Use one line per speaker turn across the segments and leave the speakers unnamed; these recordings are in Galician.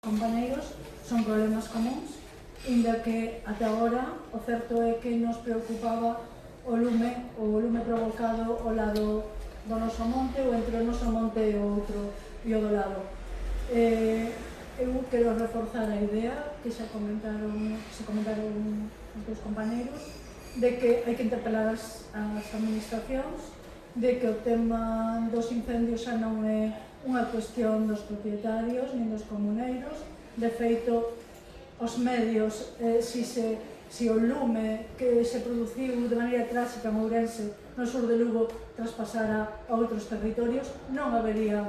compañeiros son problemas comuns, inda que ata agora o certo é que nos preocupaba o lume provocado ao lado do noso monte ou entre o noso monte e o outro e o do lado. Eu quero reforzar a idea que se comentaron os teus compañeiros de que hai que interpelar as administracións, de que o tema dos incendios xa non é unha cuestión dos propietarios nin dos comuneiros. De feito, os medios, si o lume que se produciu de maneira tráxica en Ourense, no sur de Lugo, traspasara a outros territorios, non habería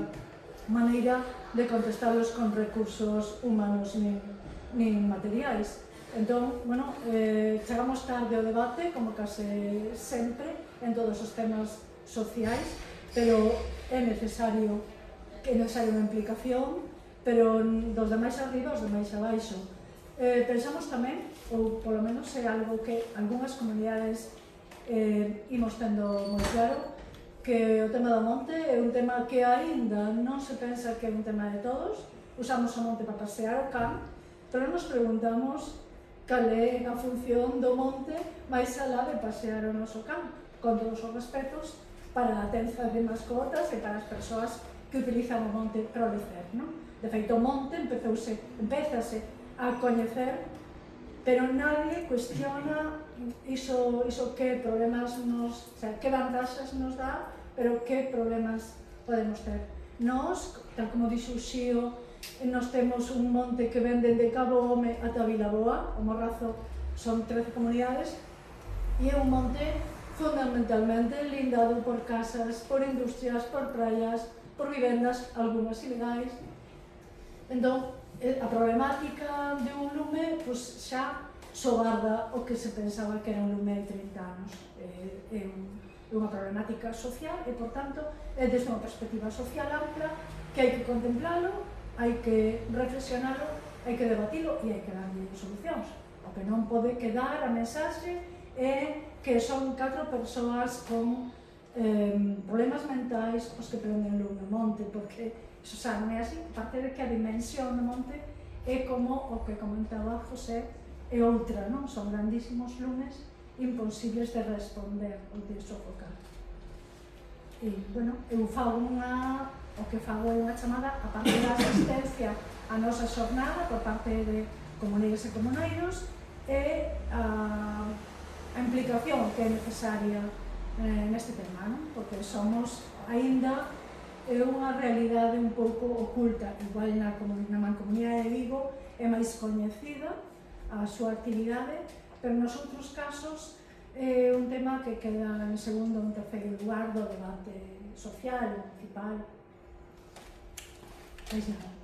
maneira de contestalos con recursos humanos nin materiais. Entón, chegamos tarde ao debate, como case sempre, en todos os temas sociais, pero é necesario unha implicación, pero dos demais arriba aos demais abaixo. Pensamos tamén, ou polo menos é algo que algunhas comunidades imos tendo moi claro, que o tema do monte é un tema que aínda non se pensa que é un tema de todos. Usamos o monte para pasear o can, pero nos preguntamos cal é a función do monte máis alá de pasear o noso can, con todos os respetos para a tenza de mascotas e para as persoas que utilizan o monte para o lecer, non? De feito, o monte empezase a coñecer, pero nadie cuestiona iso que problemas o sea, que vantaxas nos dá, pero que problemas podemos ter. Nós, tal como dixo o Xío, nos temos un monte que ven dende Cabo Home ata Vilaboa, o Morrazo son 13 comunidades, e é un monte fundamentalmente lindado por casas, por industrias, por praias, por vivendas, algunhas ilegais. Entón, a problemática de un lume xa sobarda o que se pensaba que era un lume de 30 anos. É unha problemática social e, por tanto, é desde unha perspectiva social ampla que hai que contemplalo, hai que reflexionalo, hai que debatilo e hai que darlle solucións. O que non pode quedar a mensaxe é que son 4 persoas con problemas mentais os que prenden lume no monte, porque iso xa non é así, parte de que a dimensión do monte é como o que comentaba José, é outra, non? Son grandísimos lumes imposibles de responder ou de sofocar. E, eu fago o que fago é unha chamada a parte da asistencia á nosa xornada por parte de comuneiras e comuneiros e a implicación que é necesaria neste tema, non? Porque somos aínda unha realidade un pouco oculta, igual na Mancomunidade de Vigo é máis coñecida a súa actividade, pero nos outros casos é un tema que queda en segundo ou terceiro lugar do debate social, municipal. Pois nada.